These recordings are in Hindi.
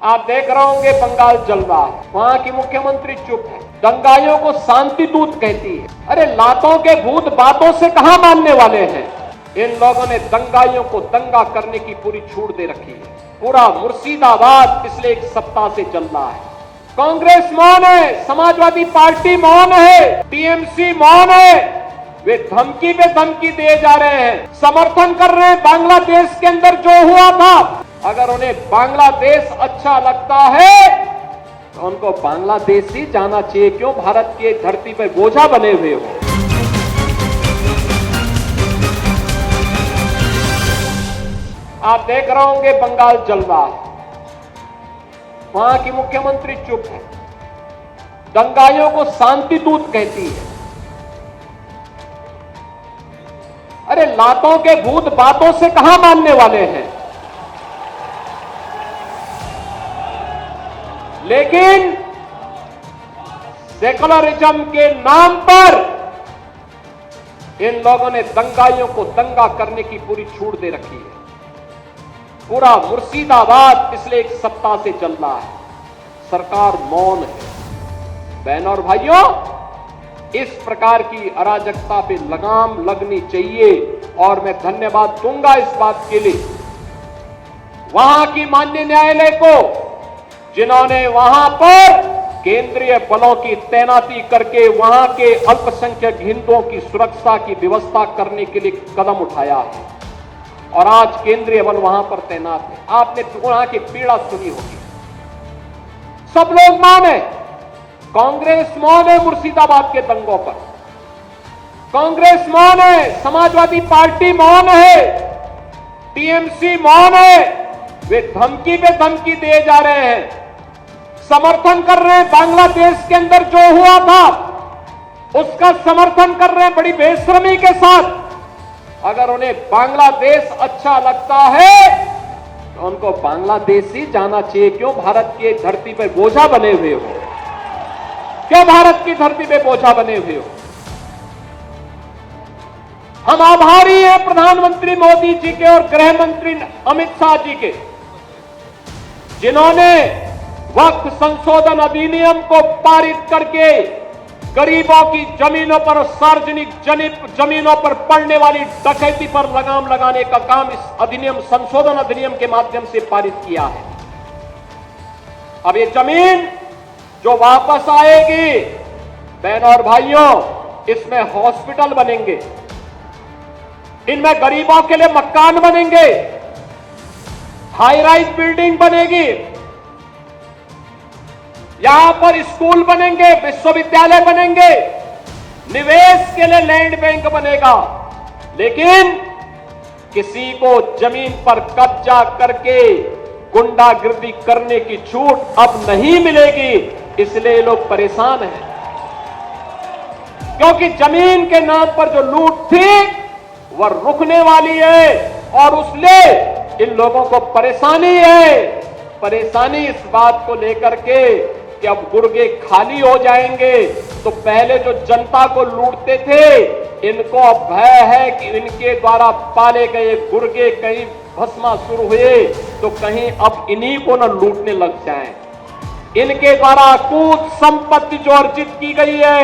आप देख रहे होंगे बंगाल जल रहा है, वहां की मुख्यमंत्री चुप है, दंगाइयों को शांति दूत कहती है। अरे लातों के भूत बातों से कहां मानने वाले हैं। इन लोगों ने दंगाइयों को दंगा करने की पूरी छूट दे रखी है। पूरा मुर्शिदाबाद पिछले एक सप्ताह से चल रहा है। कांग्रेस मौन है, समाजवादी पार्टी मौन है, टीएमसी मौन है। वे धमकी पे धमकी दिए जा रहे हैं, समर्थन कर रहे हैं बांग्लादेश के अंदर जो हुआ था। अगर उन्हें बांग्लादेश अच्छा लगता है तो उनको बांग्लादेश ही जाना चाहिए, क्यों भारत की धरती पर बोझा बने हुए हो। आप देख रहे होंगे बंगाल जल रहा है, वहां की मुख्यमंत्री चुप है, दंगाइयों को शांति दूत कहती है। अरे लातों के भूत बातों से कहां मानने वाले हैं। लेकिन सेकुलरिज्म के नाम पर इन लोगों ने दंगाइयों को दंगा करने की पूरी छूट दे रखी है। पूरा मुर्शिदाबाद पिछले एक सप्ताह से चल रहा है, सरकार मौन है। बहनों और भाइयों, इस प्रकार की अराजकता पे लगाम लगनी चाहिए और मैं धन्यवाद दूंगा इस बात के लिए वहां की माननीय न्यायालय को, जिन्होंने वहां पर केंद्रीय बलों की तैनाती करके वहां के अल्पसंख्यक हिंदुओं की सुरक्षा की व्यवस्था करने के लिए कदम उठाया है और आज केंद्रीय बल वहां पर तैनात है। आपने वहां की पीड़ा सुनी होगी, सब लोग मौन है। कांग्रेस मौन है मुर्शिदाबाद के दंगों पर, कांग्रेस मौन है, समाजवादी पार्टी मौन है, टीएमसी मौन है। वे धमकी पे धमकी दिए जा रहे हैं, समर्थन कर रहे हैं बांग्लादेश के अंदर जो हुआ था उसका समर्थन कर रहे हैं बड़ी बेशर्मी के साथ। अगर उन्हें बांग्लादेश अच्छा लगता है तो उनको बांग्लादेश ही जाना चाहिए, क्यों भारत की धरती पर बोझा बने हुए हो, क्यों भारत की धरती पे बोझा बने हुए हो। हम आभारी हैं प्रधानमंत्री मोदी जी के और गृह मंत्री अमित शाह जी के, जिन्होंने वक्फ संशोधन अधिनियम को पारित करके गरीबों की जमीनों पर, सार्वजनिक जमीनों पर पड़ने वाली डकैती पर लगाम लगाने का काम इस अधिनियम, संशोधन अधिनियम के माध्यम से पारित किया है। अब ये जमीन जो वापस आएगी, बहनों और भाइयों, इसमें हॉस्पिटल बनेंगे, इनमें गरीबों के लिए मकान बनेंगे, हाई राइज बिल्डिंग बनेगी, यहां पर स्कूल बनेंगे, विश्वविद्यालय बनेंगे, निवेश के लिए लैंड बैंक बनेगा। लेकिन किसी को जमीन पर कब्जा करके गुंडागिर्दी करने की छूट अब नहीं मिलेगी, इसलिए लोग परेशान हैं। क्योंकि जमीन के नाम पर जो लूट थी वह रुकने वाली है और उसलिए इन लोगों को परेशानी है। परेशानी इस बात को लेकर के कि अब गुर्गे खाली हो जाएंगे, तो पहले जो जनता को लूटते थे इनको अब भय है कि इनके द्वारा पाले गए गुर्गे कहीं भस्मासुर हुए तो कहीं अब इन्हीं को न लूटने लग जाएं। इनके द्वारा अकूत संपत्ति जो अर्जित की गई है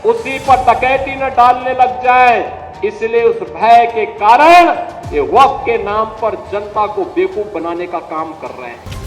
उसी पर डकैती न डालने लग जाए, इसलिए उस भय के कारण ये वक्फ के नाम पर जनता को बेवकूफ बनाने का काम कर रहे हैं।